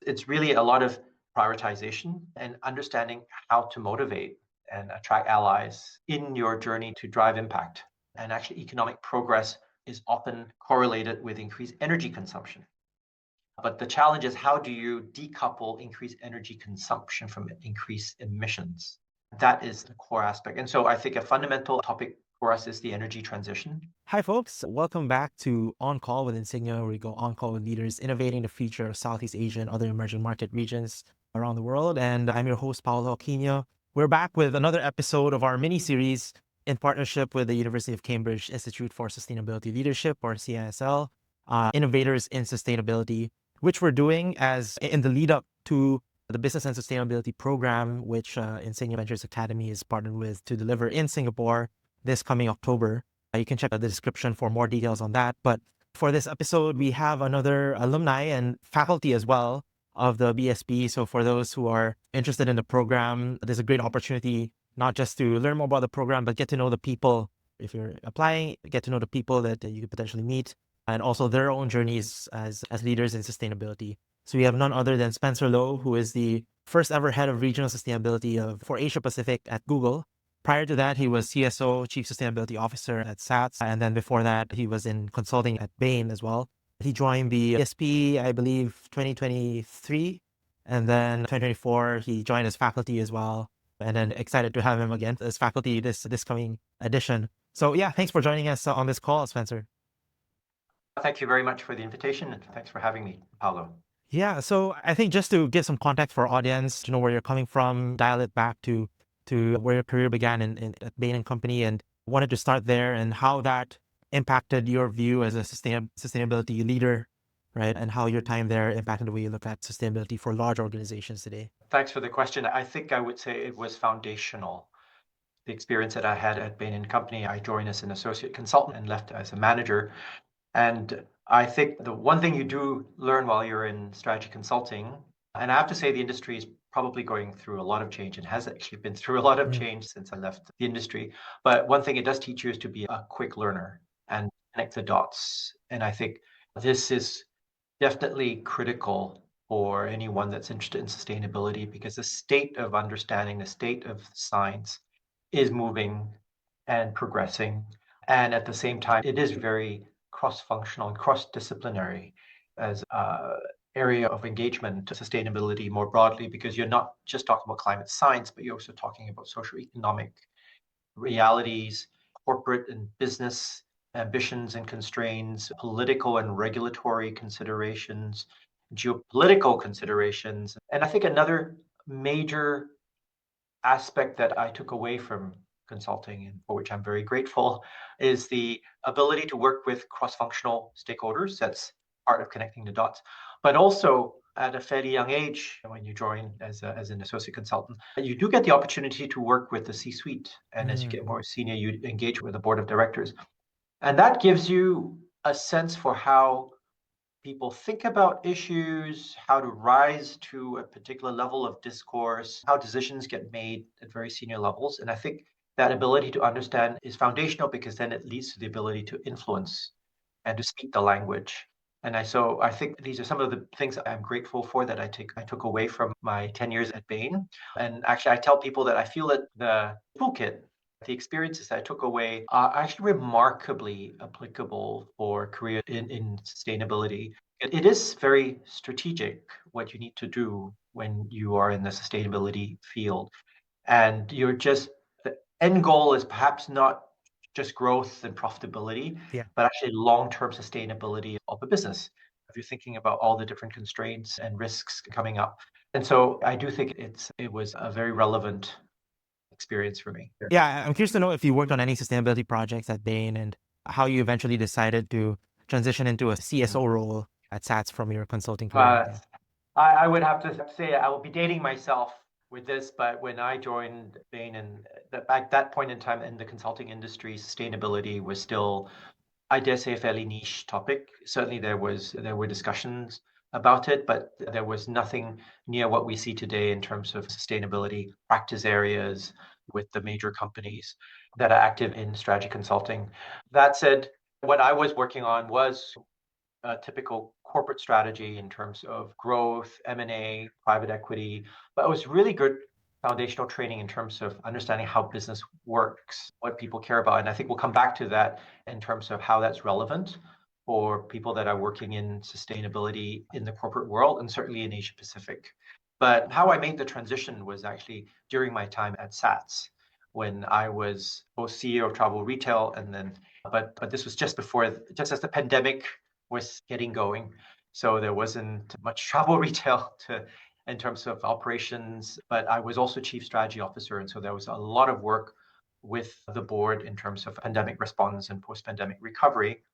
It's really a lot of prioritization and understanding how to motivate and attract allies in your journey to drive impact. And actually, economic progress is often correlated with increased energy consumption. But the challenge is, how do you decouple increased energy consumption from increased emissions? That is the core aspect. And so I think a fundamental topic for us is the energy transition. Hi, folks. Welcome back to On Call with Insignia, where we go on call with leaders innovating the future of Southeast Asia and other emerging market regions around the world. And I'm your host, Paolo Aquino. We're back with another episode of our mini series in partnership with the University of Cambridge Institute for Sustainability Leadership, or CISL, Innovators in Sustainability, which we're doing as in the lead up to the Business and Sustainability Program, which Insignia Ventures Academy is partnered with to deliver in Singapore this coming October. You can check out the description for more details on that. But for this episode, we have another alumni and faculty as well of the BSP. So for those who are interested in the program, there's a great opportunity not just to learn more about the program, but get to know the people. If you're applying, get to know the people that you could potentially meet, and also their own journeys as leaders in sustainability. So we have none other than Spencer Lowe, who is the first ever head of regional sustainability for Asia Pacific at Google. Prior to that, he was CSO, Chief Sustainability Officer at SATS. And then before that, he was in consulting at Bain as well. He joined the ESP, I believe, 2023. And then 2024, he joined as faculty as well. And then excited to have him again as faculty this coming edition. So yeah, thanks for joining us on this call, Spencer. Thank you very much for the invitation, and thanks for having me, Paolo. Yeah, so I think just to give some context for our audience, to know where you're coming from, dial it back to where your career began at Bain & Company, and wanted to start there and how that impacted your view as a sustainability leader, right? And how your time there impacted the way you look at sustainability for large organizations today. Thanks for the question. I think I would say it was foundational. The experience that I had at Bain & Company, I joined as an associate consultant and left as a manager. And I think the one thing you do learn while you're in strategy consulting, and I have to say the industry is probably going through a lot of change and has actually been through a lot of change since I left the industry. But one thing it does teach you is to be a quick learner and connect the dots. And I think this is definitely critical for anyone that's interested in sustainability, because the state of understanding, the state of science is moving and progressing. And at the same time, it is very cross-functional and cross-disciplinary as an area of engagement to sustainability more broadly, because you're not just talking about climate science, but you're also talking about socioeconomic realities, corporate and business ambitions and constraints, political and regulatory considerations, geopolitical considerations. And I think another major aspect that I took away from consulting, and for which I'm very grateful, is the ability to work with cross-functional stakeholders. That's part of connecting the dots. But also at a fairly young age, when you join as an associate consultant, you do get the opportunity to work with the C-suite. And as you get more senior, you engage with the board of directors. And that gives you a sense for how people think about issues, how to rise to a particular level of discourse, how decisions get made at very senior levels. And I think that ability to understand is foundational, because then it leads to the ability to influence and to speak the language. And I think these are some of the things I'm grateful for that I took away from my 10 years at Bain. And actually, I tell people that I feel that the toolkit, the experiences that I took away, are actually remarkably applicable for career in sustainability. It is very strategic what you need to do when you are in the sustainability field. And the end goal is perhaps not just growth and profitability, but actually long-term sustainability of a business, if you're thinking about all the different constraints and risks coming up. And so I do think it was a very relevant experience for me. Yeah, I'm curious to know if you worked on any sustainability projects at Bain and how you eventually decided to transition into a CSO role at SATS from your consulting career. I would have to say I will be dating myself with this, but when I joined Bain, and at that point in time in the consulting industry, sustainability was still, I dare say, a fairly niche topic. Certainly there were discussions about it, but there was nothing near what we see today in terms of sustainability practice areas with the major companies that are active in strategy consulting. That said, what I was working on was a typical corporate strategy in terms of growth, M&A, private equity, but it was really good foundational training in terms of understanding how business works, what people care about. And I think we'll come back to that in terms of how that's relevant for people that are working in sustainability in the corporate world and certainly in Asia Pacific. But how I made the transition was actually during my time at SATS when I was both CEO of travel retail and then but this was just as the pandemic was getting going. So there wasn't much travel retail in terms of operations, but I was also chief strategy officer. And so there was a lot of work with the board in terms of pandemic response and post-pandemic recovery.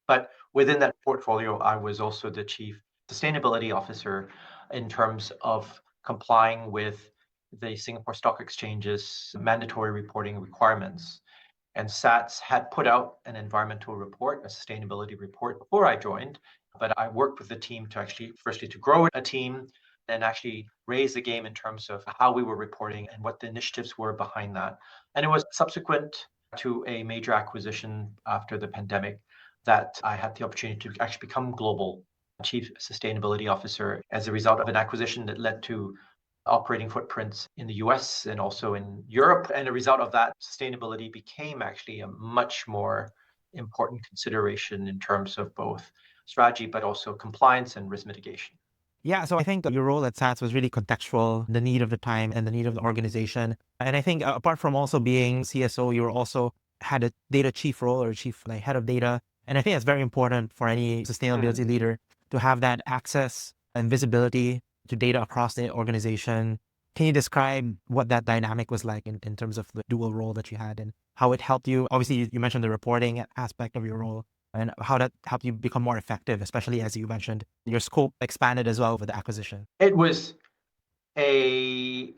But within that portfolio, I was also the chief sustainability officer in terms of complying with the Singapore Stock Exchange's mandatory reporting requirements. And SATS had put out an environmental report, a sustainability report before I joined, but I worked with the team to actually, firstly, to grow a team, then actually raise the game in terms of how we were reporting and what the initiatives were behind that. And it was subsequent to a major acquisition after the pandemic that I had the opportunity to actually become global chief sustainability officer as a result of an acquisition that led to operating footprints in the US and also in Europe. And a result of that, sustainability became actually a much more important consideration in terms of both strategy, but also compliance and risk mitigation. Yeah, so I think your role at SATS was really contextual, the need of the time and the need of the organization. And I think apart from also being CSO, you were also had a data chief role or chief like head of data. And I think it's very important for any sustainability leader to have that access and visibility to data across the organization. Can you describe what that dynamic was like in terms of the dual role that you had and how it helped you? Obviously, you mentioned the reporting aspect of your role and how that helped you become more effective, especially as you mentioned, your scope expanded as well with the acquisition. It was a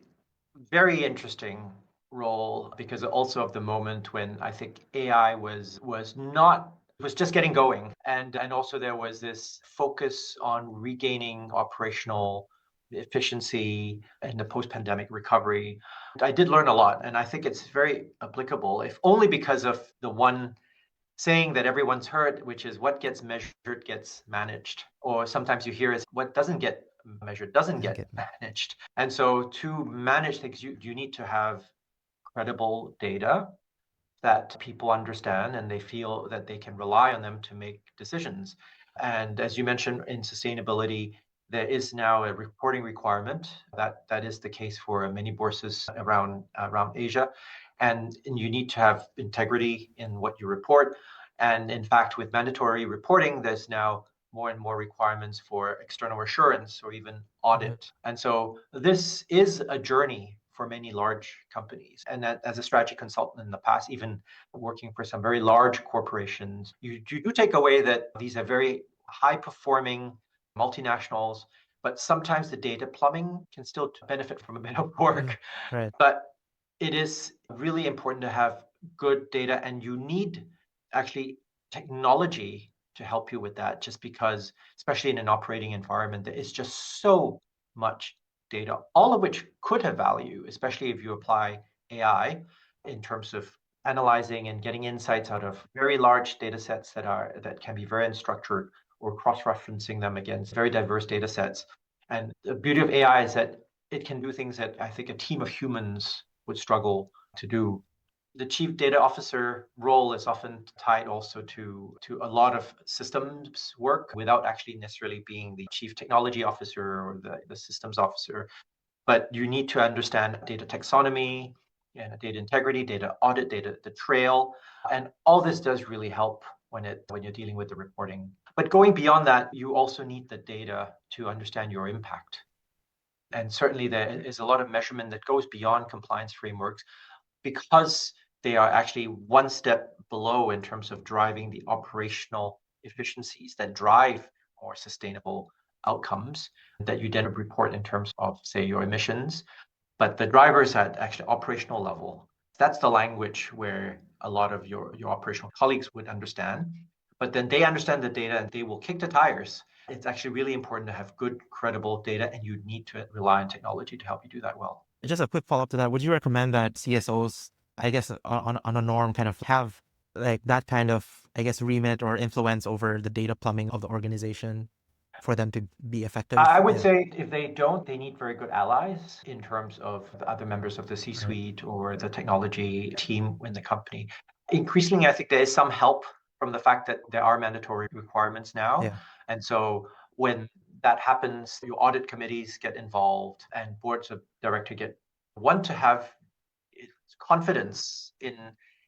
very interesting role because also of the moment when I think AI was just getting going, and also there was this focus on regaining operational efficiency in the post-pandemic recovery. I did learn a lot, and I think it's very applicable, if only because of the one saying that everyone's heard, which is what gets measured gets managed. Or sometimes you hear is what doesn't get measured doesn't get managed. And so to manage things, you need to have credible data that people understand and they feel that they can rely on them to make decisions. And as you mentioned in sustainability, there is now a reporting requirement that is the case for many bourses around Asia. And you need to have integrity in what you report. And in fact, with mandatory reporting, there's now more and more requirements for external assurance or even audit. And so this is a journey for many large companies. And that, as a strategy consultant in the past, even working for some very large corporations, you do take away that these are very high performing multinationals, but sometimes the data plumbing can still benefit from a bit of work. Right. But it is really important to have good data, and you need actually technology to help you with that, just because, especially in an operating environment, there is just so much data, all of which could have value, especially if you apply AI in terms of analyzing and getting insights out of very large data sets that can be very unstructured, or cross-referencing them against very diverse data sets. And the beauty of AI is that it can do things that I think a team of humans would struggle to do. The chief data officer role is often tied also to a lot of systems work without actually necessarily being the chief technology officer or the systems officer. But you need to understand data taxonomy and data integrity, data audit, data, the trail. And all this does really help when you're dealing with the reporting. But going beyond that, you also need the data to understand your impact. And certainly there is a lot of measurement that goes beyond compliance frameworks because they are actually one step below in terms of driving the operational efficiencies that drive more sustainable outcomes that you then report in terms of, say, your emissions. But the drivers at actually operational level, that's the language where a lot of your operational colleagues would understand. But then they understand the data and they will kick the tires. It's actually really important to have good, credible data, and you need to rely on technology to help you do that well. Just a quick follow-up to that. Would you recommend that CSOs, I guess, on a norm kind of have like that kind of, I guess, remit or influence over the data plumbing of the organization? for them to be effective? I would Yeah. say if they don't, they need very good allies in terms of the other members of the Right. C-suite or the technology team in the company. Increasingly, I think there is some help from the fact that there are mandatory requirements now. Yeah. And so when that happens, your audit committees get involved and boards of director want to have confidence in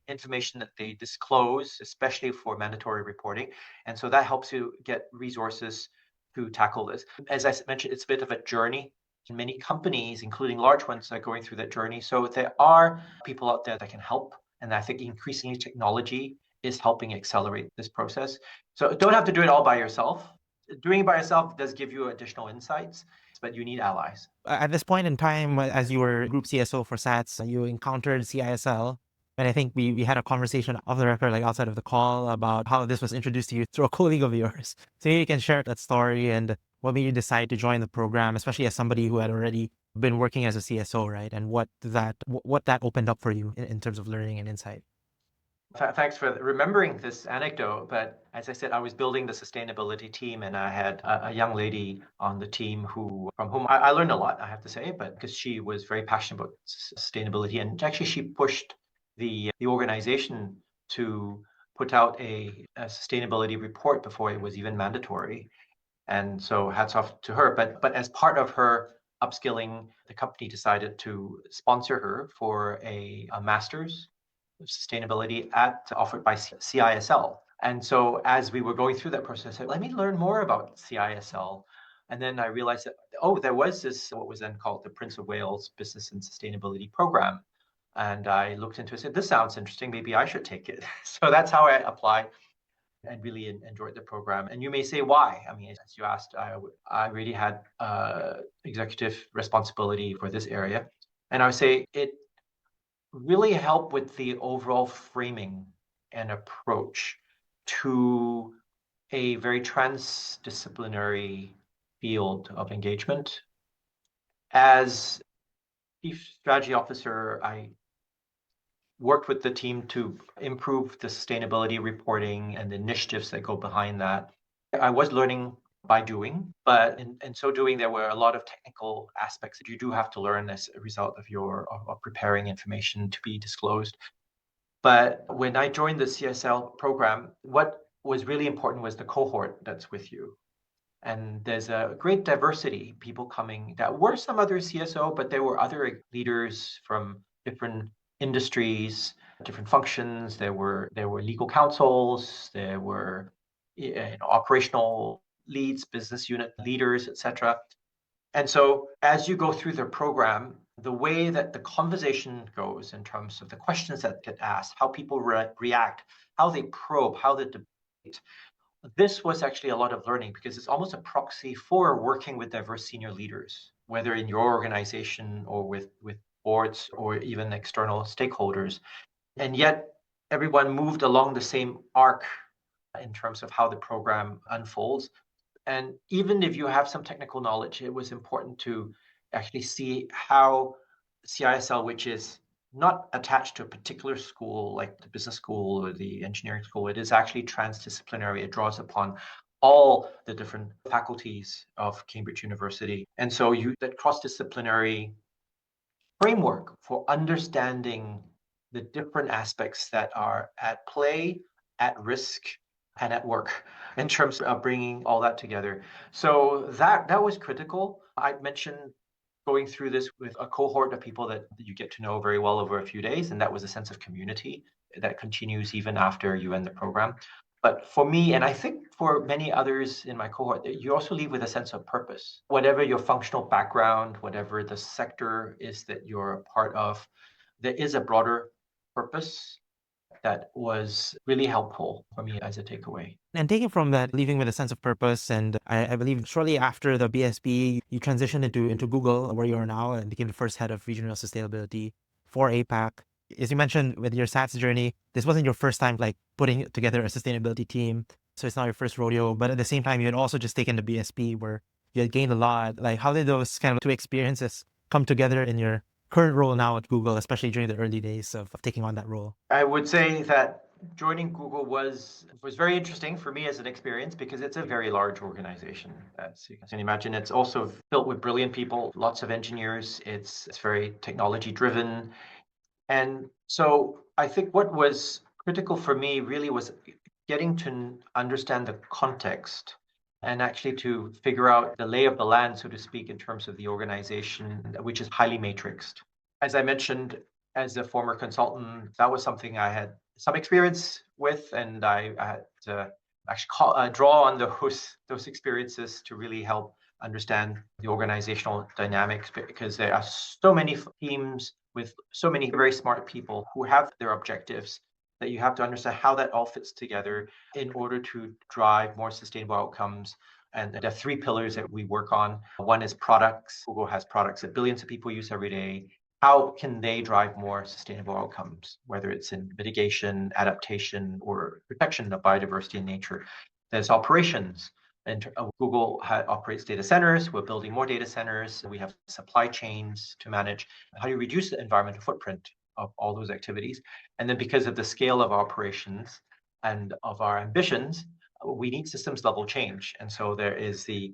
information that they disclose, especially for mandatory reporting. And so that helps you get resources to tackle this. As I mentioned, it's a bit of a journey. And many companies, including large ones, are going through that journey. So there are people out there that can help. And I think increasingly technology is helping accelerate this process. So don't have to do it all by yourself. Doing it by yourself does give you additional insights, but you need allies. At this point in time, as you were group CSO for SATS, you encountered CISL. And I think we had a conversation off the record, like outside of the call, about how this was introduced to you through a colleague of yours. So maybe you can share that story and what made you decide to join the program, especially as somebody who had already been working as a CSO, right? And what that opened up for you in terms of learning and insight. Thanks for remembering this anecdote. But as I said, I was building the sustainability team, and I had a young lady on the team from whom I learned a lot, I have to say, but because she was very passionate about sustainability, and actually she pushed the organization to put out a sustainability report before it was even mandatory. And so hats off to her. But as part of her upskilling, the company decided to sponsor her for a master's sustainability offered by CISL. And so as we were going through that process, I said, let me learn more about CISL. And then I realized that, there was this, what was then called the Prince of Wales Business and Sustainability Program. And I looked into it and said, this sounds interesting. Maybe I should take it. So that's how I applied and really enjoyed the program. And you may say, why? I mean, as you asked, I really had executive responsibility for this area. And I would say it really help with the overall framing and approach to a very transdisciplinary field of engagement. As Chief Strategy Officer, I worked with the team to improve the sustainability reporting and the initiatives that go behind that. I was learning by doing, but in so doing, there were a lot of technical aspects that you do have to learn as a result of preparing information to be disclosed. But when I joined the CSL program, what was really important was the cohort that's with you. And there's a great diversity, people coming that were some other CSO, but there were other leaders from different industries, different functions. There were legal counsels, there were operational leads, business unit leaders, etc. And so as you go through the program, the way that the conversation goes in terms of the questions that get asked, how people react, how they probe, how they debate, this was actually a lot of learning because it's almost a proxy for working with diverse senior leaders, whether in your organization or with boards or even external stakeholders. And yet everyone moved along the same arc in terms of how the program unfolds. And even if you have some technical knowledge, it was important to actually see how CISL, which is not attached to a particular school like the business school or the engineering school, it is actually transdisciplinary. It draws upon all the different faculties of Cambridge University. And so that cross-disciplinary framework for understanding the different aspects that are at play, at risk, and at work in terms of bringing all that together. So that was critical. I mentioned going through this with a cohort of people that you get to know very well over a few days, and that was a sense of community that continues even after you end the program. But for me, and I think for many others in my cohort, you also leave with a sense of purpose. Whatever your functional background, whatever the sector is that you're a part of, there is a broader purpose that was really helpful for me as a takeaway. And taking from that, leaving with a sense of purpose, and I believe shortly after the BSB, you transitioned into Google, where you are now, and became the first head of regional sustainability for APAC. As you mentioned with your SATS journey, this wasn't your first time like putting together a sustainability team, so it's not your first rodeo. But at the same time, you had also just taken the BSB, where you had gained a lot. Like, how did those kind of two experiences come together in your current role now at Google, especially during the early days of taking on that role? I would say that joining Google was very interesting for me as an experience because it's a very large organization. As you can imagine, it's also built with brilliant people, lots of engineers. It's very technology driven. And so I think what was critical for me really was getting to understand the context and actually to figure out the lay of the land, so to speak, in terms of the organization, which is highly matrixed. As I mentioned, as a former consultant, that was something I had some experience with, and I had to actually draw on those experiences to really help understand the organizational dynamics because there are so many teams with so many very smart people who have their objectives that you have to understand how that all fits together in order to drive more sustainable outcomes. And there are three pillars that we work on. One is products. Google has products that billions of people use every day. How can they drive more sustainable outcomes, whether it's in mitigation, adaptation, or protection of biodiversity and nature? There's operations. And Google operates data centers. We're building more data centers. We have supply chains to manage. How do you reduce the environmental footprint of all those activities? And then because of the scale of operations and of our ambitions, we need systems level change. And so there is a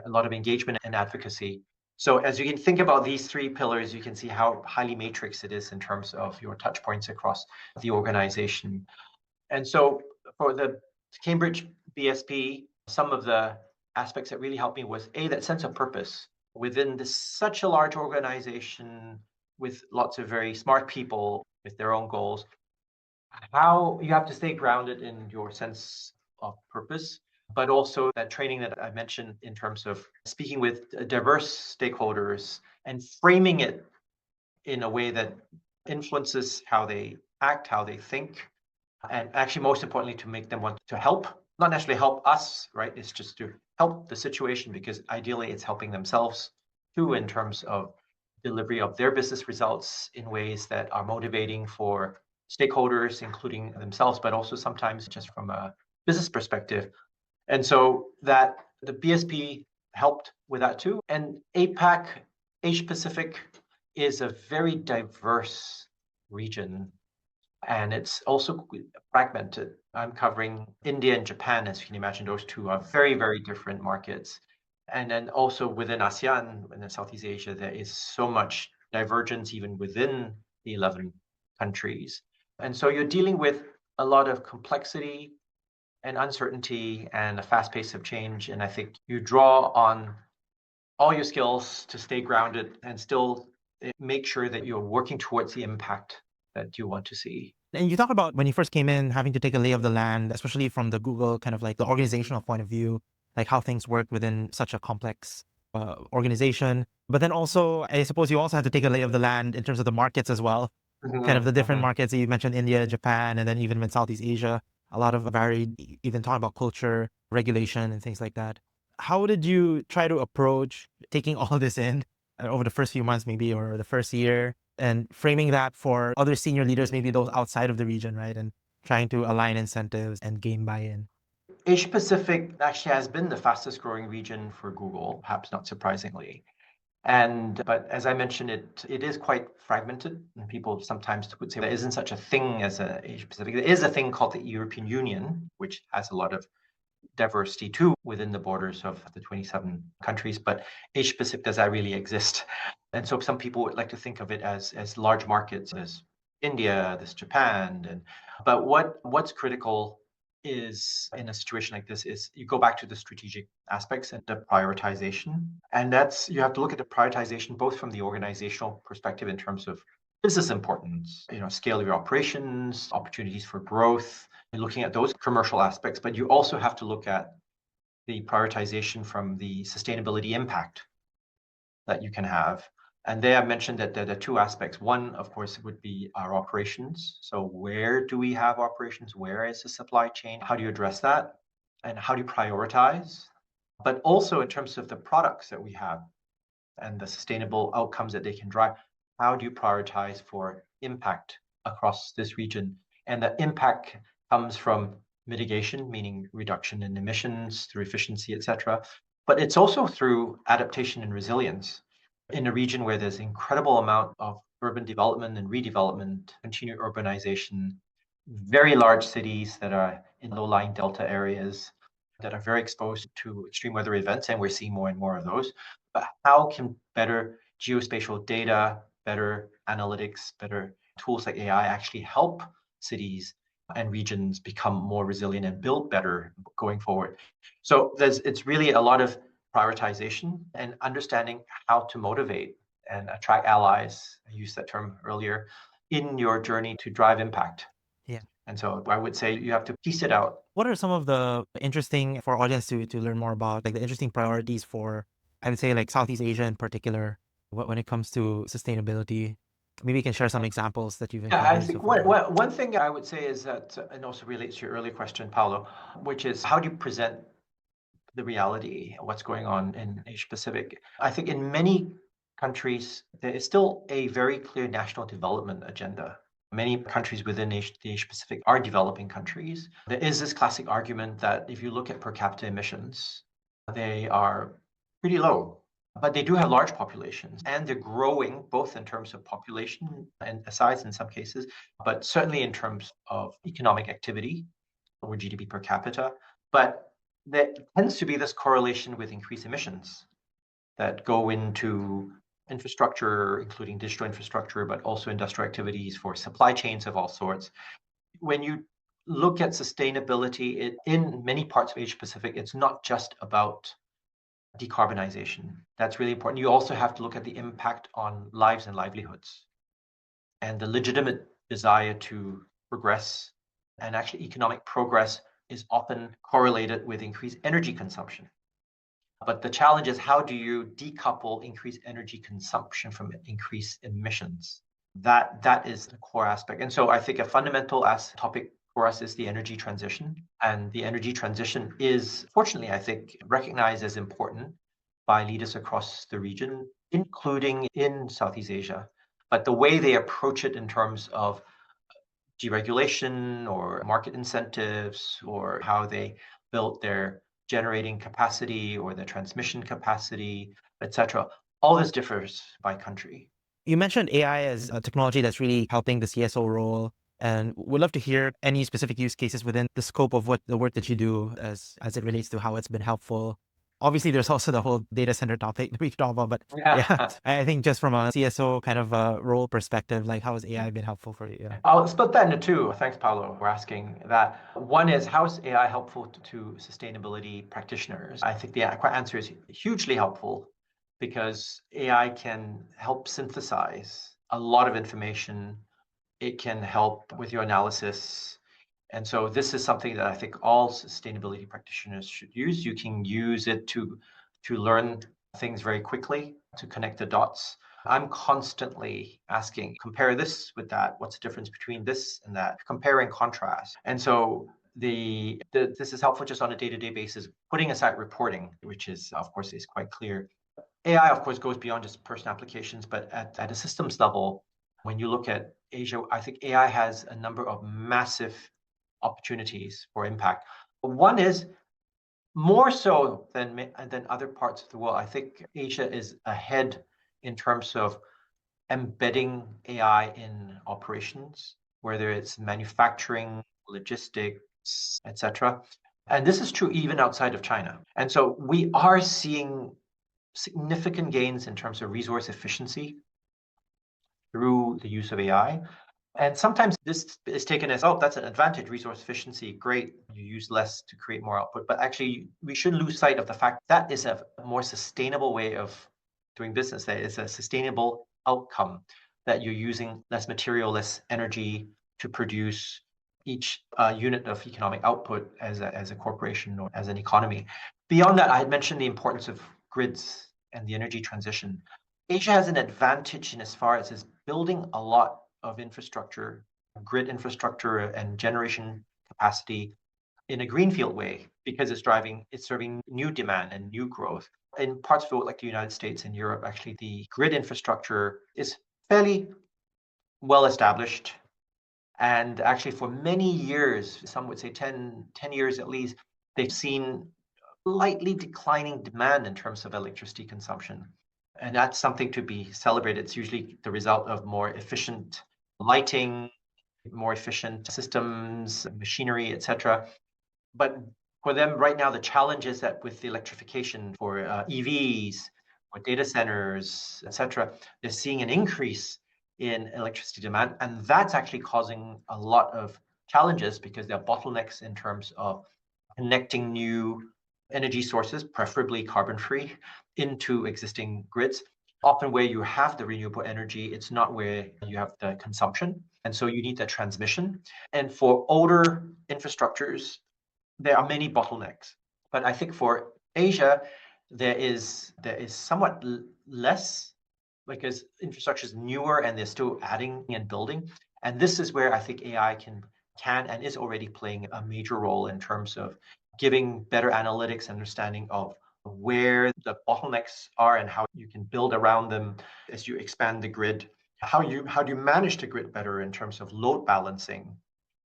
lot of engagement and advocacy. So as you can think about these three pillars, you can see how highly matrix it is in terms of your touch points across the organization. And so for the Cambridge BSP, some of the aspects that really helped me was that sense of purpose within such a large organization with lots of very smart people with their own goals. How you have to stay grounded in your sense of purpose, but also that training that I mentioned in terms of speaking with diverse stakeholders and framing it in a way that influences how they act, how they think, and actually most importantly to make them want to help, not necessarily help us, right? It's just to help the situation because ideally it's helping themselves too in terms of delivery of their business results in ways that are motivating for stakeholders, including themselves, but also sometimes just from a business perspective. And so that the BSP helped with that too. And APAC, Asia Pacific, is a very diverse region and it's also fragmented. I'm covering India and Japan, as you can imagine. Those two are very, very different markets. And then also within ASEAN and Southeast Asia, there is so much divergence even within the 11 countries. And so you're dealing with a lot of complexity and uncertainty and a fast pace of change. And I think you draw on all your skills to stay grounded and still make sure that you're working towards the impact that you want to see. And you talk about when you first came in, having to take a lay of the land, especially from the Google kind of like the organizational point of view, like how things work within such a complex organization. But then also, I suppose you also had to take a lay of the land in terms of the markets as well, kind of the different markets that you mentioned, India, Japan, and then even in Southeast Asia, a lot of varied, even talking about culture, regulation, and things like that. How did you try to approach taking all this in over the first few months, maybe, or the first year, and framing that for other senior leaders, maybe those outside of the region, right? And trying to align incentives and gain buy-in. Asia Pacific actually has been the fastest growing region for Google, perhaps not surprisingly. But as I mentioned, it is quite fragmented. And people sometimes would say there isn't such a thing as a Asia Pacific. There is a thing called the European Union, which has a lot of diversity too within the borders of the 27 countries, but Asia Pacific, does that really exist? And so some people would like to think of it as large markets. There's India, there's Japan, but what's critical is in a situation like this is you go back to the strategic aspects and the prioritization. And that's you have to look at the prioritization both from the organizational perspective in terms of business importance, scale of your operations, opportunities for growth, looking at those commercial aspects, but you also have to look at the prioritization from the sustainability impact that you can have. And there I mentioned that there are two aspects. One, of course, would be our operations. So where do we have operations? Where is the supply chain? How do you address that? And how do you prioritize? But also in terms of the products that we have and the sustainable outcomes that they can drive, how do you prioritize for impact across this region? And that impact comes from mitigation, meaning reduction in emissions through efficiency, etc. But it's also through adaptation and resilience in a region where there's incredible amount of urban development and redevelopment, continued urbanization. very large cities that are in low-lying delta areas that are very exposed to extreme weather events, and we're seeing more and more of those. But how can better geospatial data, better analytics, better tools like AI actually help cities and regions become more resilient and build better going forward? So it's really a lot of prioritization and understanding how to motivate and attract allies. I used that term earlier in your journey to drive impact. Yeah. And so I would say you have to piece it out. What are some of the interesting for audience to learn more about, like the interesting priorities for, I would say, like Southeast Asia in particular, when it comes to sustainability? Maybe you can share some examples that you've Yeah, I encountered so think far. one thing I would say is that, and also relates to your earlier question, Paolo, which is how do you present the reality, what's going on in Asia Pacific? I think in many countries, there is still a very clear national development agenda. Many countries within the Asia Pacific are developing countries. There is this classic argument that if you look at per capita emissions, they are pretty low, but they do have large populations and they're growing both in terms of population and size in some cases, but certainly in terms of economic activity or GDP per capita. But there tends to be this correlation with increased emissions that go into infrastructure, including digital infrastructure, but also industrial activities for supply chains of all sorts. When you look at sustainability in many parts of Asia Pacific, it's not just about decarbonization. That's really important. You also have to look at the impact on lives and livelihoods and the legitimate desire to progress. And actually, economic progress is often correlated with increased energy consumption. But the challenge is how do you decouple increased energy consumption from increased emissions? That is the core aspect. And so I think a fundamental topic for us is the energy transition. And the energy transition is, fortunately, I think, recognized as important by leaders across the region, including in Southeast Asia. But the way they approach it in terms of deregulation or market incentives or how they built their generating capacity or the transmission capacity, etc. All this differs by country. You mentioned AI as a technology that's really helping the CSO role, and we'd love to hear any specific use cases within the scope of what the work that you do as it relates to how it's been helpful. Obviously, there's also the whole data center topic that we could talk about, but yeah, Yeah. I think just from a CSO kind of a role perspective, like how has AI been helpful for you? Yeah. I'll split that into two. Thanks, Paolo, for asking that. One is how is AI helpful to sustainability practitioners? I think the answer is hugely helpful because AI can help synthesize a lot of information. It can help with your analysis. And so this is something that I think all sustainability practitioners should use. You can use it to learn things very quickly, to connect the dots. I'm constantly asking, compare this with that. What's the difference between this and that? Compare and contrast. And so this is helpful just on a day-to-day basis, putting aside reporting, which is, of course, is quite clear. AI, of course, goes beyond just personal applications, but at a systems level, when you look at Asia, I think AI has a number of massive opportunities for impact. One is more so than other parts of the world. I think Asia is ahead in terms of embedding AI in operations, whether it's manufacturing, logistics, etc. And this is true even outside of China. And so we are seeing significant gains in terms of resource efficiency through the use of AI. And sometimes this is taken as, oh, that's an advantage, resource efficiency, great, you use less to create more output. But actually, we shouldn't lose sight of the fact that is a more sustainable way of doing business. That is a sustainable outcome, that you're using less material, less energy to produce each unit of economic output as a corporation or as an economy. Beyond that, I had mentioned the importance of grids and the energy transition. Asia has an advantage in as far as is building a lot of infrastructure, grid infrastructure and generation capacity in a greenfield way because it's serving new demand and new growth. In parts of the world like the United States and Europe, actually the grid infrastructure is fairly well established. And actually for many years, some would say 10 years at least, they've seen slightly declining demand in terms of electricity consumption. And that's something to be celebrated. It's usually the result of more efficient lighting, more efficient systems, machinery, etc. But for them right now, the challenge is that with the electrification for EVs, or data centers, etc., they're seeing an increase in electricity demand, and that's actually causing a lot of challenges because there are bottlenecks in terms of connecting new energy sources, preferably carbon-free, into existing grids. Often where you have the renewable energy, it's not where you have the consumption, and so you need the transmission. And for older infrastructures, there are many bottlenecks. But I think for Asia, there is somewhat less because infrastructure is newer and they're still adding and building. And this is where I think AI can and is already playing a major role in terms of giving better analytics, understanding of where the bottlenecks are and how you can build around them as you expand the grid. How do you manage the grid better in terms of load balancing?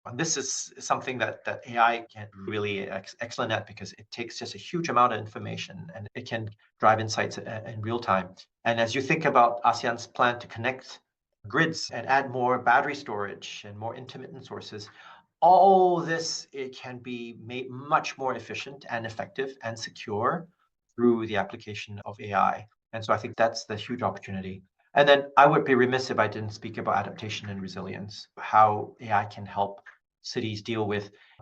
And this is something that AI can really excellent at because it takes just a huge amount of information and it can drive insights in real time. And as you think about ASEAN's plan to connect grids and add more battery storage and more intermittent sources, all this it can be made much more efficient and effective and secure through the application of AI. And so I think that's the huge opportunity. And then I would be remiss if I didn't speak about adaptation and resilience, how AI can help cities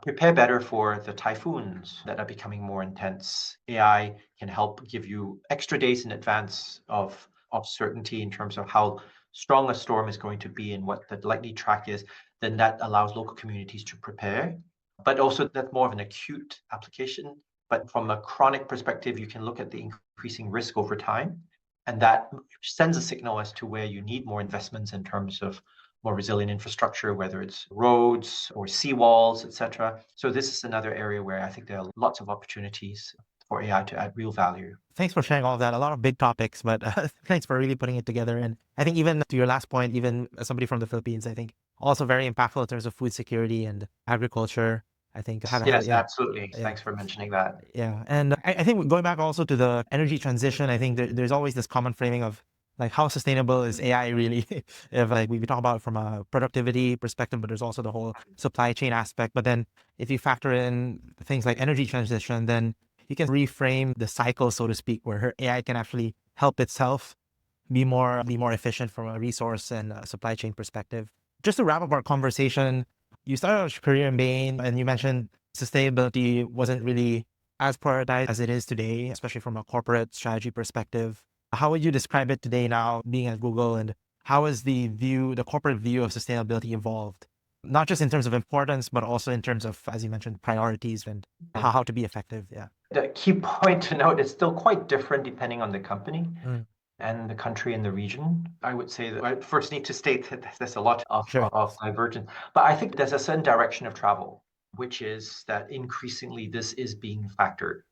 prepare better for the typhoons that are becoming more intense. AI can help give you extra days in advance of certainty in terms of how strong a storm is going to be and what the likely track is. Then that allows local communities to prepare. But also that's more of an acute application. But from a chronic perspective, you can look at the increasing risk over time. And that sends a signal as to where you need more investments in terms of more resilient infrastructure, whether it's roads or seawalls, etc. So this is another area where I think there are lots of opportunities for AI to add real value. Thanks for sharing all of that. A lot of big topics, but thanks for really putting it together. And I think even to your last point, even as somebody from the Philippines, I think also very impactful in terms of food security and agriculture. I think Yes, yeah, absolutely. yeah. Thanks for mentioning that. Yeah, and I think going back also to the energy transition, I think there's always this common framing of like how sustainable is AI really? If like we talk about it from a productivity perspective, but there's also the whole supply chain aspect. But then if you factor in things like energy transition, then you can reframe the cycle, so to speak, where her AI can actually help itself be more efficient from a resource and a supply chain perspective. Just to wrap up our conversation, you started your career in Bain and you mentioned sustainability wasn't really as prioritized as it is today, especially from a corporate strategy perspective. How would you describe it today now being at Google, and how has the corporate view of sustainability evolved? Not just in terms of importance, but also in terms of, as you mentioned, priorities and how to be effective. Yeah. The key point to note is still quite different depending on the company Mm, and the country and the region. I would say that I first need to state that there's a lot sure. of divergence, but I think there's a certain direction of travel, which is that increasingly this is being factored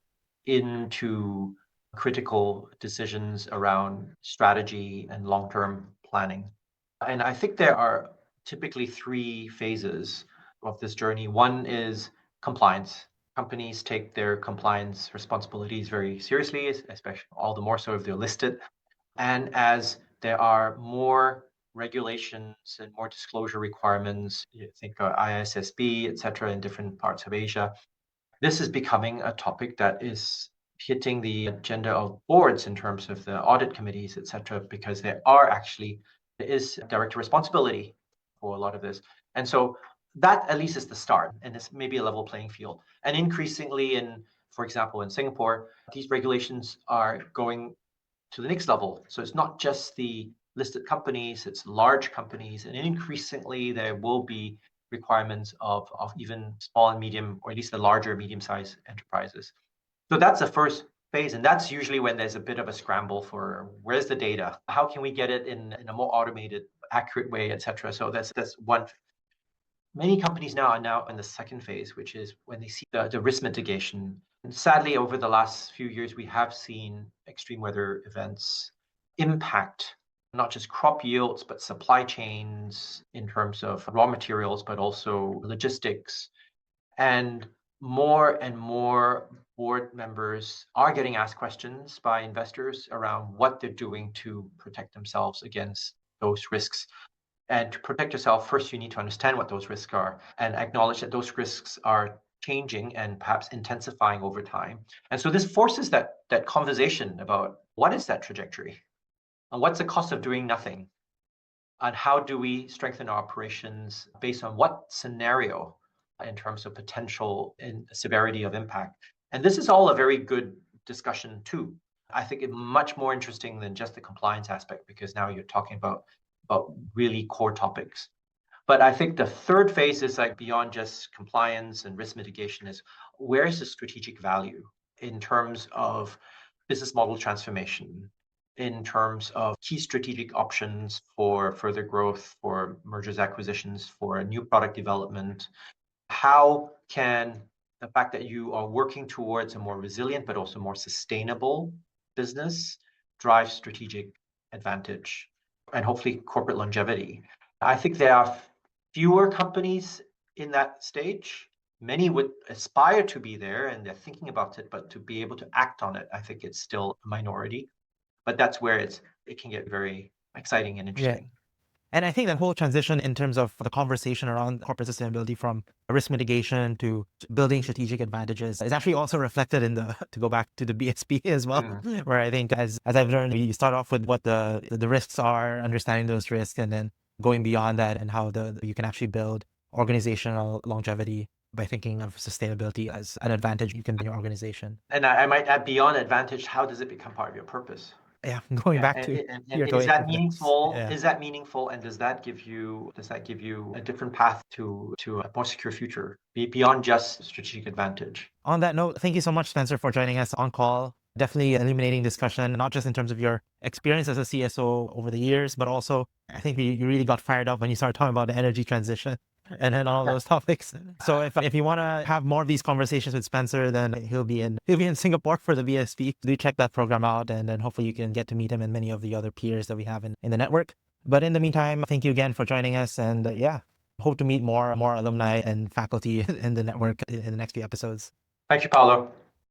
into critical decisions around strategy and long-term planning. And I think there are typically three phases of this journey. One is compliance. Companies take their compliance responsibilities very seriously, especially all the more so if they're listed. And as there are more regulations and more disclosure requirements, you think ISSB, et cetera, in different parts of Asia, this is becoming a topic that is hitting the agenda of boards in terms of the audit committees, et cetera, because there is direct responsibility for a lot of this. And so that at least is the start, and it's maybe a level playing field. And increasingly for example, in Singapore, these regulations are going to the next level. So it's not just the listed companies, it's large companies, and increasingly there will be requirements of even small and medium, or at least the larger medium-sized enterprises. So that's the first phase, and that's usually when there's a bit of a scramble for where's the data, how can we get it in a more automated, accurate way, etc. So that's one. Many companies now are now in the second phase, which is when they see the risk mitigation. And sadly, over the last few years, we have seen extreme weather events impact not just crop yields, but supply chains in terms of raw materials, but also logistics. And more board members are getting asked questions by investors around what they're doing to protect themselves against those risks. And to protect yourself, first you need to understand what those risks are and acknowledge that those risks are changing and perhaps intensifying over time. And so this forces that conversation about what is that trajectory and what's the cost of doing nothing, and how do we strengthen our operations based on what scenario in terms of potential and severity of impact. And this is all a very good discussion too. I think it's much more interesting than just the compliance aspect, because now you're talking about really core topics. But I think the third phase is like beyond just compliance and risk mitigation is where is the strategic value in terms of business model transformation, in terms of key strategic options for further growth, for mergers, acquisitions, for new product development. How can the fact that you are working towards a more resilient but also more sustainable business drive strategic advantage and hopefully corporate longevity? I think there are fewer companies in that stage. Many would aspire to be there and they're thinking about it, but to be able to act on it, I think it's still a minority. But that's where it can get very exciting and Yeah. interesting. And I think that whole transition in terms of the conversation around corporate sustainability from risk mitigation to building strategic advantages is actually also reflected in the, to go back to the BSP as well, where I think as I've learned, you start off with what the risks are, understanding those risks, and then going beyond that and how you can actually build organizational longevity by thinking of sustainability as an advantage you can bring your organization. And I might add, beyond advantage, how does it become part of your purpose? Yeah, going back to And your is that purpose. meaningful? Yeah. Is that meaningful? And does that give you a different path to a more secure future beyond just strategic advantage? On that note, thank you so much, Spencer, for joining us on call. Definitely illuminating discussion, not just in terms of your experience as a CSO over the years, but also I think you really got fired up when you started talking about the energy transition and all those topics. So if you want to have more of these conversations with Spencer, then he'll be in Singapore for the BSP. Do check that program out, and then hopefully you can get to meet him and many of the other peers that we have in the network. But in the meantime, thank you again for joining us, and hope to meet more alumni and faculty in the network in the next few episodes. Thank you, Paulo.